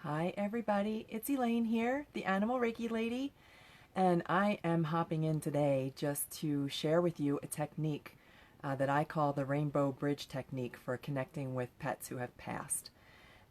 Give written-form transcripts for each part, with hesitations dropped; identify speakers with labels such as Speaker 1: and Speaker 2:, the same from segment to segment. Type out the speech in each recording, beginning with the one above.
Speaker 1: Hi everybody, it's Elaine here, the Animal Reiki Lady, and I am hopping in today just to share with you a technique that I call the Rainbow Bridge Technique for connecting with pets who have passed.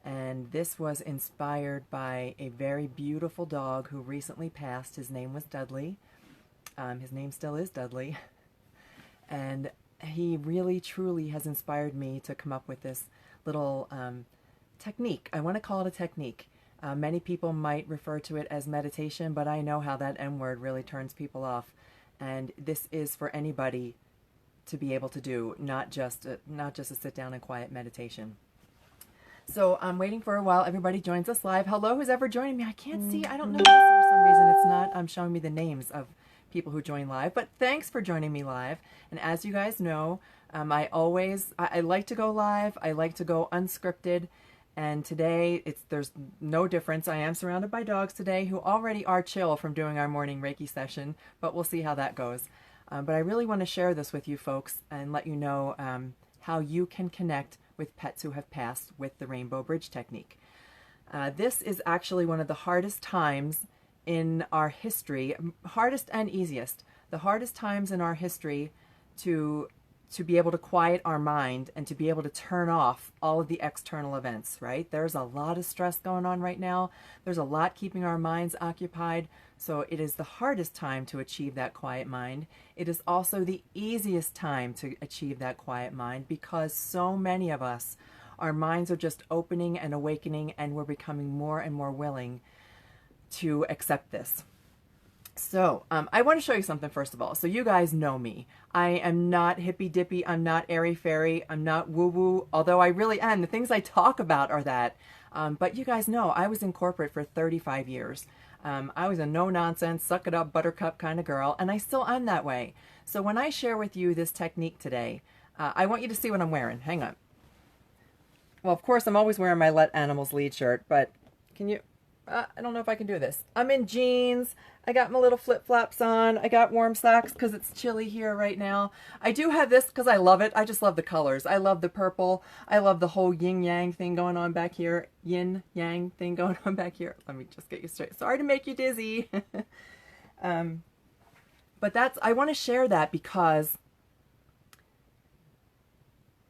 Speaker 1: And this was inspired by a very beautiful dog who recently passed. His name was Dudley. His name still is Dudley. And he really truly has inspired me to come up with this little technique. I want to call it a technique. Many people might refer to it as meditation, but I know how that M word really turns people off. And this is for anybody to be able to do, not just a sit down and quiet meditation. So I'm waiting for a while everybody joins us live. Hello, who's ever joining me? I can't see. I don't know. For some reason it's not showing me the names of people who join live, but thanks for joining me live. And as you guys know, I like to go live. I like to go unscripted. And today there's no difference. I am surrounded by dogs today who already are chill from doing our morning Reiki session, but we'll see how that goes. But I really want to share this with you folks and let you know how you can connect with pets who have passed with the Rainbow Bridge Technique. This is actually one of the hardest times in our history, hardest and easiest. The hardest times in our history to be able to quiet our mind and to be able to turn off all of the external events, right? There's a lot of stress going on right now. There's a lot keeping our minds occupied. So it is the hardest time to achieve that quiet mind. It is also the easiest time to achieve that quiet mind because so many of us, our minds are just opening and awakening, and we're becoming more and more willing to accept this. So I want to show you something first of all. So you guys know me. I am not hippy dippy. I'm not airy fairy. I'm not woo woo, although I really am. The things I talk about are that. But you guys know I was in corporate for 35 years. I was a no nonsense, suck it up, buttercup kind of girl, and I still am that way. So when I share with you this technique today, I want you to see what I'm wearing. Hang on. Well, of course, I'm always wearing my Let Animals Lead shirt, but can you... I don't know if I can do this. I'm in jeans. I got my little flip-flops on. I got warm socks because it's chilly here right now. I do have this because I love it. I just love the colors. I love the purple. I love the whole yin-yang thing going on back here. Yin-yang thing going on back here. Let me just get you straight. Sorry to make you dizzy. But I want to share that because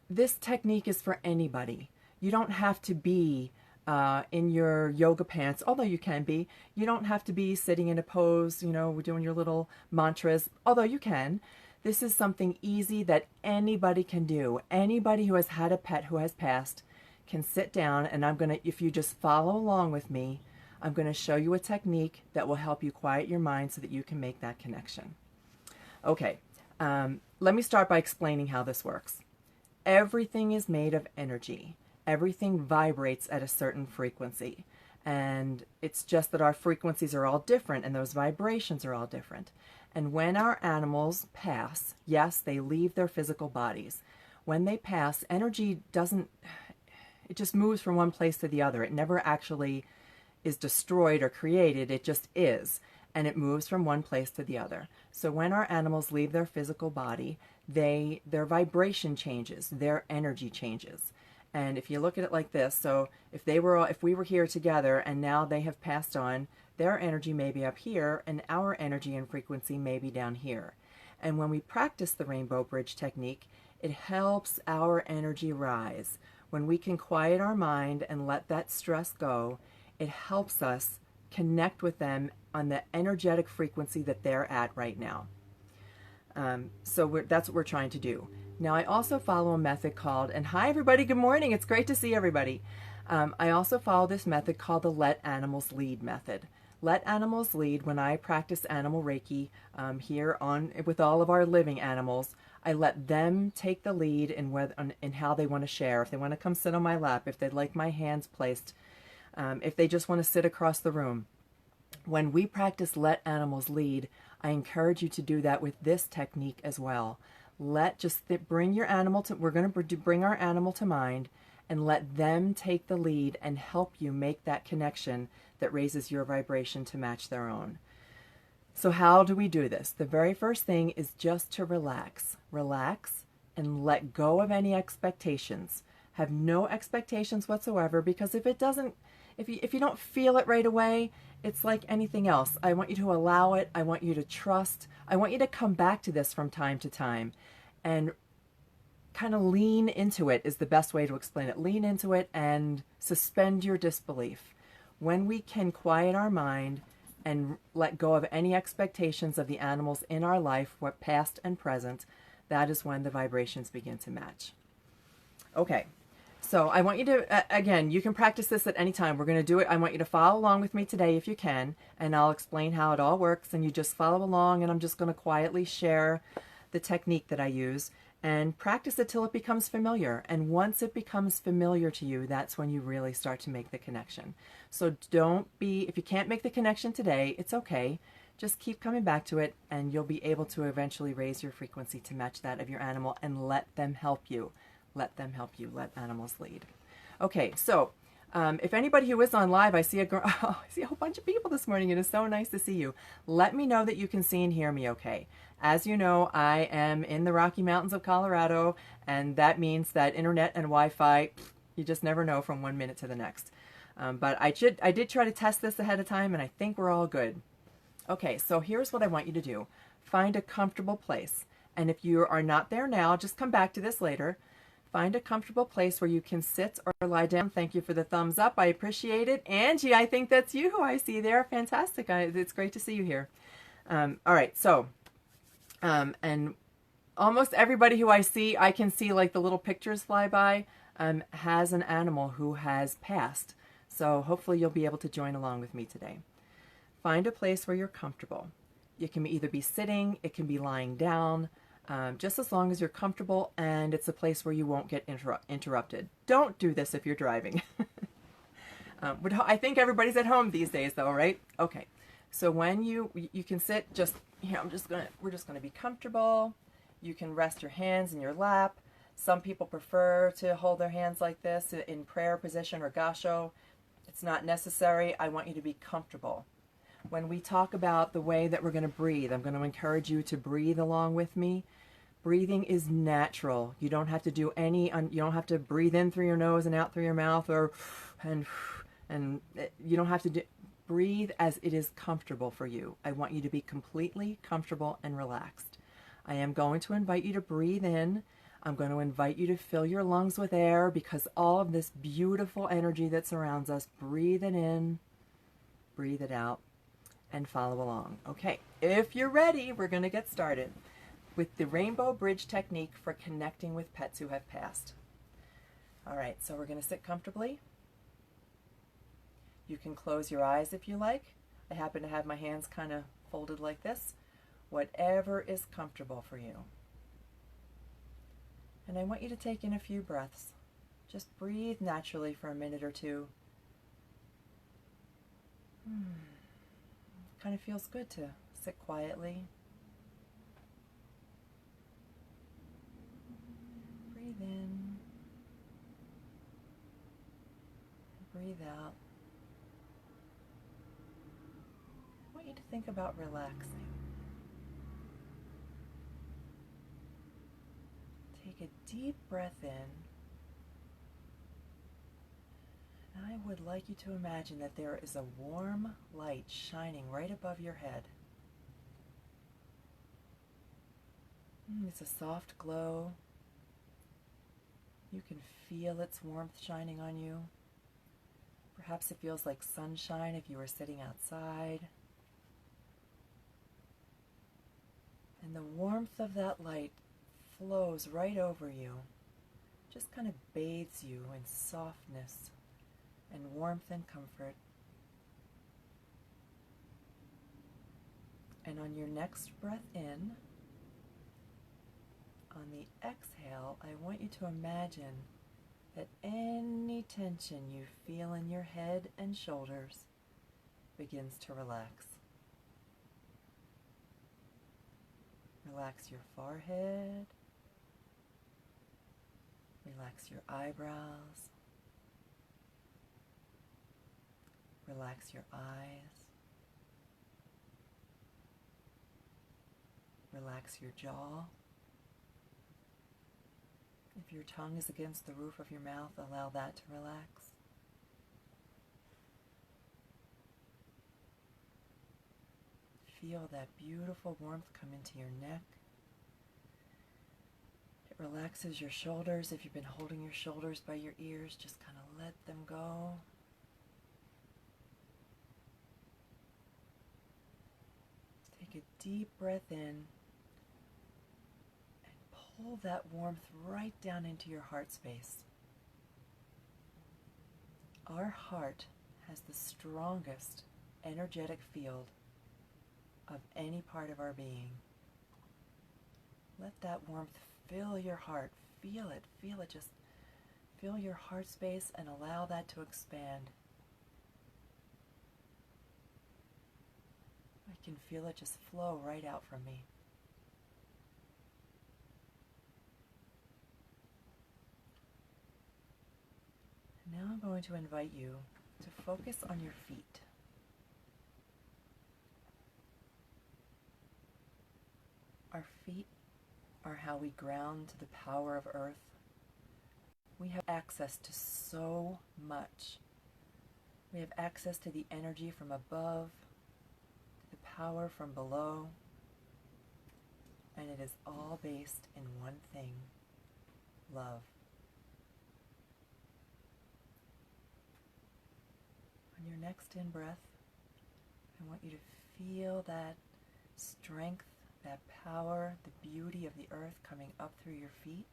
Speaker 1: this technique is for anybody. You don't have to be in your yoga pants, although you can be. You don't have to be sitting in a pose, doing your little mantras, although you can. This is something easy that anybody can do. Anybody who has had a pet who has passed can sit down, and if you just follow along with me, I'm going to show you a technique that will help you quiet your mind so that you can make that connection. Okay, let me start by explaining how this works. Everything is made of energy. Everything vibrates at a certain frequency, and it's just that our frequencies are all different and those vibrations are all different. And when our animals pass, yes, they leave their physical bodies. When they pass, energy it just moves from one place to the other. It never actually is destroyed or created, it just is, and it moves from one place to the other. So when our animals leave their physical body, their vibration changes, their energy changes. And if you look at it like this, so if we were here together and now they have passed on, their energy may be up here and our energy and frequency may be down here. And when we practice the Rainbow Bridge Technique, it helps our energy rise. When we can quiet our mind and let that stress go, it helps us connect with them on the energetic frequency that they're at right now. So that's what we're trying to do. Now, I also follow a method called, and hi everybody, good morning, it's great to see everybody. I also follow this method called the Let Animals Lead method. Let Animals Lead, when I practice animal Reiki here with all of our living animals, I let them take the lead in how they want to share. If they want to come sit on my lap, if they'd like my hands placed, if they just want to sit across the room. When we practice Let Animals Lead, I encourage you to do that with this technique as well. Bring your animal to, we're going to bring our animal to mind and let them take the lead and help you make that connection that raises your vibration to match their own. So how do we do this? The very first thing is just to relax. Relax and let go of any expectations. Have no expectations whatsoever, because if it doesn't, if you don't feel it right away, it's like anything else. I want you to allow it. I want you to trust. I want you to come back to this from time to time and kind of lean into it is the best way to explain it. Lean into it and suspend your disbelief. When we can quiet our mind and let go of any expectations of the animals in our life, what past and present, that is when the vibrations begin to match. Okay, so I want you to, again, you can practice this at any time. We're going to do it. I want you to follow along with me today if you can, and I'll explain how it all works, and you just follow along, and I'm just going to quietly share the technique that I use and practice it till it becomes familiar. And once it becomes familiar to you, that's when you really start to make the connection. So don't be, if you can't make the connection today, it's okay. Just keep coming back to it, and you'll be able to eventually raise your frequency to match that of your animal and let them help you. Let them help you. Let animals lead. Okay, so if anybody who is on live, I see I see a whole bunch of people this morning. It is so nice to see you. Let me know that you can see and hear me okay. As you know, I am in the Rocky Mountains of Colorado, and that means that internet and Wi-Fi, you just never know from 1 minute to the next. But I did try to test this ahead of time, and I think we're all good. Okay, so here's what I want you to do. Find a comfortable place. And if you are not there now, just come back to this later. Find a comfortable place where you can sit or lie down. Thank you for the thumbs up. I appreciate it. Angie, I think that's you who I see there. Fantastic. It's great to see you here. All right, so, and almost everybody who I see, I can see like the little pictures fly by, has an animal who has passed. So hopefully you'll be able to join along with me today. Find a place where you're comfortable. You can either be sitting, it can be lying down, just as long as you're comfortable and it's a place where you won't get interrupted. Don't do this if you're driving. I think everybody's at home these days though, right? Okay, so when you can sit just here, we're just gonna be comfortable. You can rest your hands in your lap. Some people prefer to hold their hands like this in prayer position or gasho. It's not necessary. I want you to be comfortable. When we talk about the way that we're going to breathe, I'm going to encourage you to breathe along with me. Breathing is natural. You don't have to do you don't have to breathe in through your nose and out through your mouth, and you don't have to breathe as it is comfortable for you. I want you to be completely comfortable and relaxed. I am going to invite you to breathe in. I'm going to invite you to fill your lungs with air, because all of this beautiful energy that surrounds us, breathe it in, breathe it out, and follow along. Okay, if you're ready, we're going to get started with the Rainbow Bridge technique for connecting with pets who have passed. All right, so we're going to sit comfortably. You can close your eyes if you like. I happen to have my hands kind of folded like this. Whatever is comfortable for you. And I want you to take in a few breaths. Just breathe naturally for a minute or two. Kind of feels good to sit quietly. Breathe in. Breathe out. I want you to think about relaxing. Take a deep breath in. And I would like you to imagine that there is a warm light shining right above your head. It's a soft glow. You can feel its warmth shining on you. Perhaps it feels like sunshine if you were sitting outside. And the warmth of that light flows right over you, just kind of bathes you in softness and warmth and comfort. And on your next breath in, on the exhale, I want you to imagine that any tension you feel in your head and shoulders begins to relax. Relax your forehead. Relax your eyebrows. Relax your eyes. Relax your jaw. If your tongue is against the roof of your mouth, allow that to relax. Feel that beautiful warmth come into your neck. It relaxes your shoulders. If you've been holding your shoulders by your ears, just kind of let them go. Take a deep breath in and pull that warmth right down into your heart space. Our heart has the strongest energetic field of any part of our being. Let that warmth fill your heart. Feel it. Just fill your heart space and allow that to expand. I can feel it just flow right out from me. Now I'm going to invite you to focus on your feet. Our feet are how we ground to the power of earth. We have access to so much. We have access to the energy from above, to the power from below, and it is all based in one thing: love. On your next in-breath, I want you to feel that strength, that power, the beauty of the earth coming up through your feet.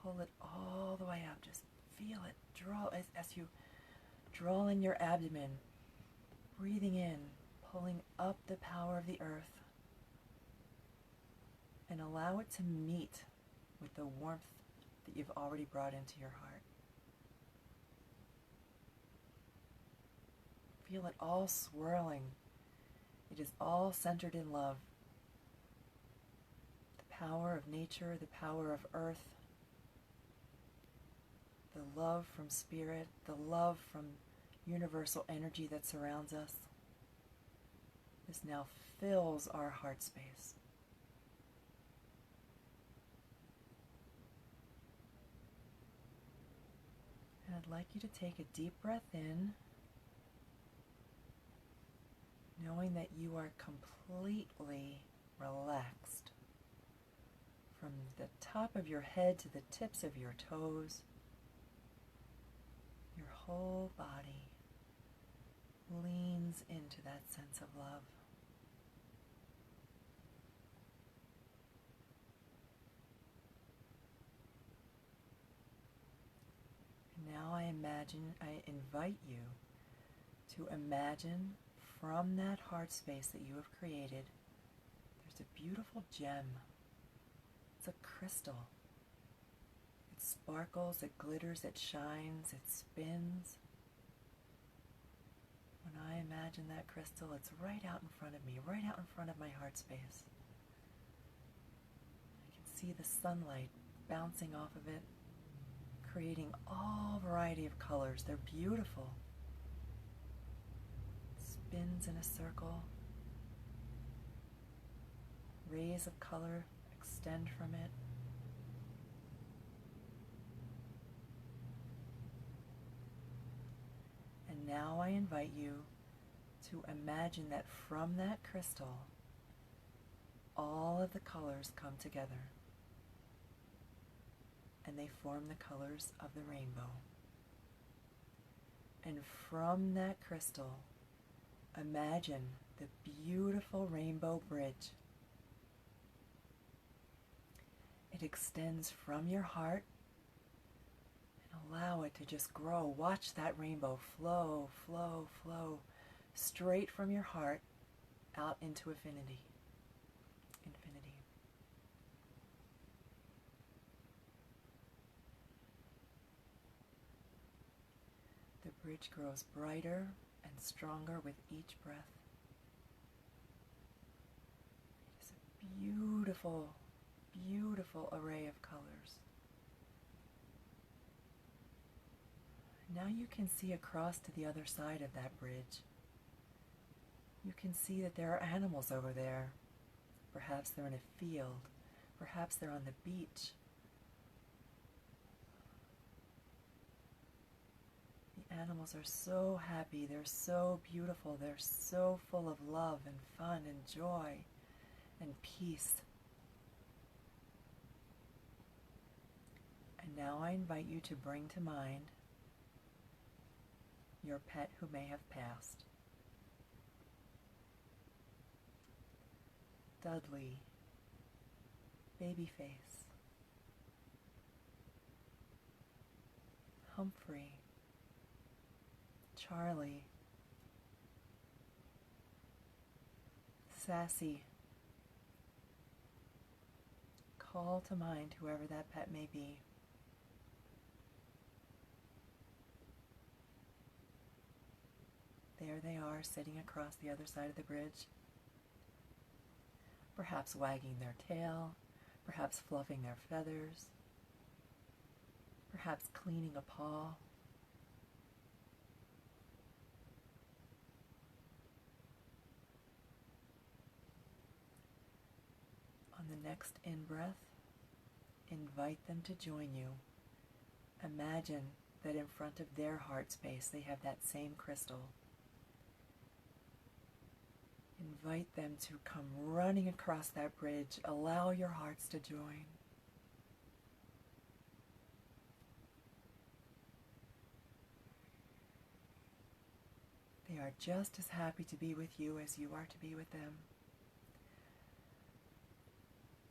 Speaker 1: Pull it all the way up. Just feel it. Draw as you draw in your abdomen, breathing in, pulling up the power of the earth, and allow it to meet with the warmth that you've already brought into your heart. Feel it all swirling. It is all centered in love. The power of nature, the power of earth, the love from spirit, the love from universal energy that surrounds us. This now fills our heart space. And I'd like you to take a deep breath in, knowing that you are completely relaxed from the top of your head to the tips of your toes. Your whole body leans into that sense of love. And now I invite you to imagine from that heart space that you have created, there's a beautiful gem. It's a crystal. It sparkles, it glitters, it shines, it spins. When I imagine that crystal, it's right out in front of me, right out in front of my heart space. I can see the sunlight bouncing off of it, creating all variety of colors. They're beautiful. It spins in a circle. Rays of color extend from it. And now I invite you to imagine that from that crystal, all of the colors come together and they form the colors of the rainbow. And from that crystal, imagine the beautiful rainbow bridge. It extends from your heart, and allow it to just grow. Watch that rainbow flow, flow, flow, straight from your heart out into infinity. The bridge grows brighter and stronger with each breath. It is a beautiful, beautiful array of colors. Now you can see across to the other side of that bridge. You can see that there are animals over there. Perhaps they're in a field. Perhaps they're on the beach. The animals are so happy. They're so beautiful. They're so full of love and fun and joy and peace. And now I invite you to bring to mind your pet who may have passed. Dudley, Babyface, Humphrey, Charlie, Sassy. Call to mind whoever that pet may be. There they are, sitting across the other side of the bridge, perhaps wagging their tail, perhaps fluffing their feathers, perhaps cleaning a paw. On the next in-breath, invite them to join you. Imagine that in front of their heart space they have that same crystal. Invite them to come running across that bridge. Allow your hearts to join. They are just as happy to be with you as you are to be with them.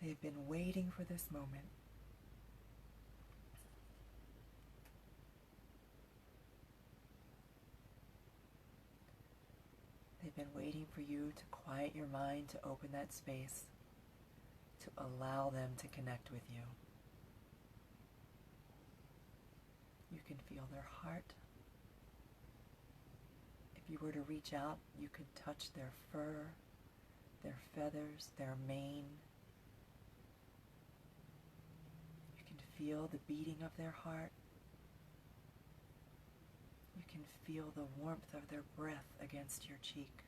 Speaker 1: They've been waiting for this moment. They've been waiting for you to quiet your mind, to open that space, to allow them to connect with you. You can feel their heart. If you were to reach out, you could touch their fur, their feathers, their mane. You can feel the beating of their heart. You can feel the warmth of their breath against your cheek.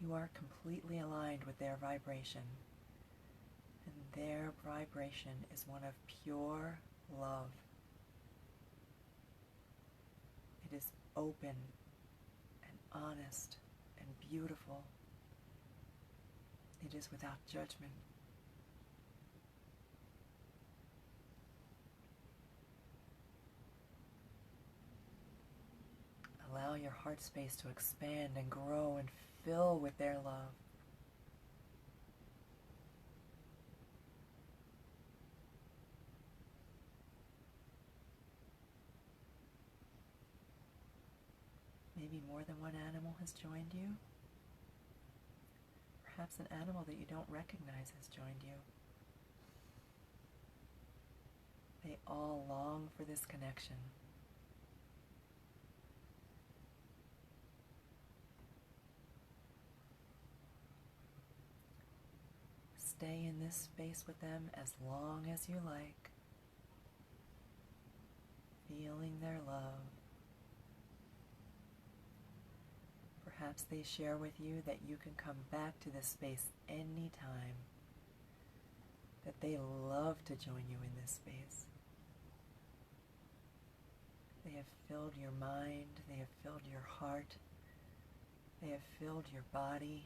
Speaker 1: You are completely aligned with their vibration, and their vibration is one of pure love. It is open and honest and beautiful. It is without judgment. Allow your heart space to expand and grow and fill with their love. Maybe more than one animal has joined you. Perhaps an animal that you don't recognize has joined you. They all long for this connection. Stay in this space with them as long as you like, feeling their love. Perhaps they share with you that you can come back to this space anytime, that they love to join you in this space. They have filled your mind, they have filled your heart, they have filled your body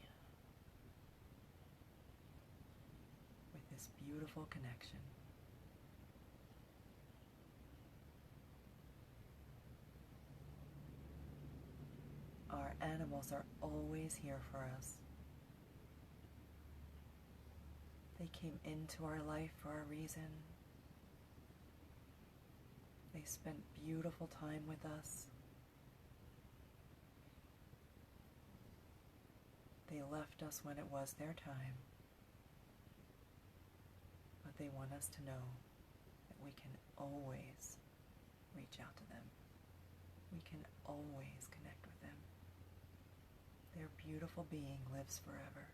Speaker 1: with this beautiful connection. Our animals are always here for us. They came into our life for a reason. They spent beautiful time with us. They left us when it was their time. But they want us to know that we can always reach out to them. We can always connect with them. Their beautiful being lives forever.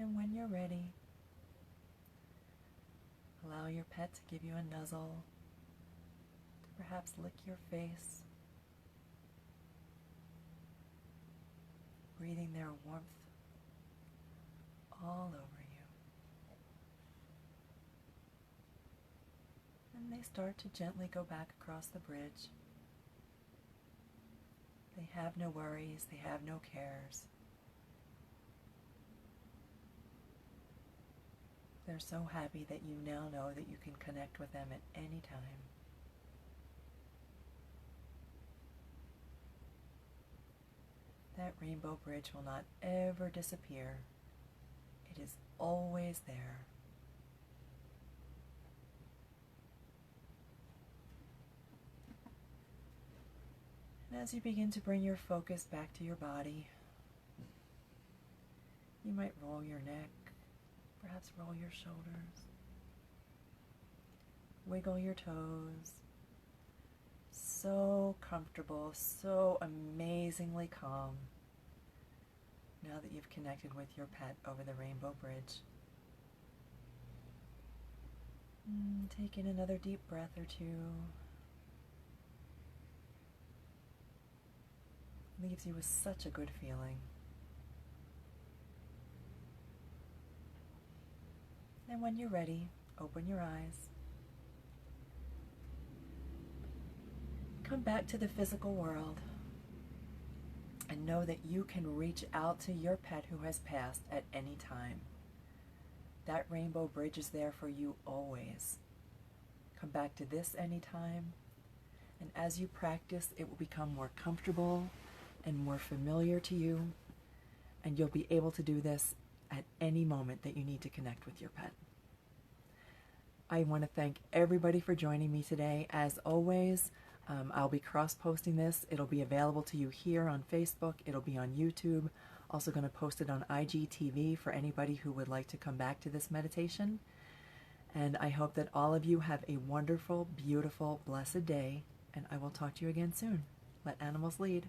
Speaker 1: And when you're ready, allow your pet to give you a nuzzle, to perhaps lick your face, breathing their warmth all over you. And they start to gently go back across the bridge. They have no worries, they have no cares. They're so happy that you now know that you can connect with them at any time. That rainbow bridge will not ever disappear. It is always there. And as you begin to bring your focus back to your body, you might roll your neck, perhaps roll your shoulders, wiggle your toes. So comfortable, so amazingly calm now that you've connected with your pet over the rainbow bridge. Take in another deep breath or two. Leaves you with such a good feeling. And when you're ready, open your eyes. Come back to the physical world and know that you can reach out to your pet who has passed at any time. That rainbow bridge is there for you always. Come back to this anytime, and as you practice, it will become more comfortable and more familiar to you, and you'll be able to do this at any moment that you need to connect with your pet. I want to thank everybody for joining me today. As always, I'll be cross-posting this. It'll be available to you here on Facebook. It'll be on YouTube. Also going to post it on IGTV for anybody who would like to come back to this meditation. And I hope that all of you have a wonderful, beautiful, blessed day. And I will talk to you again soon. Let animals lead.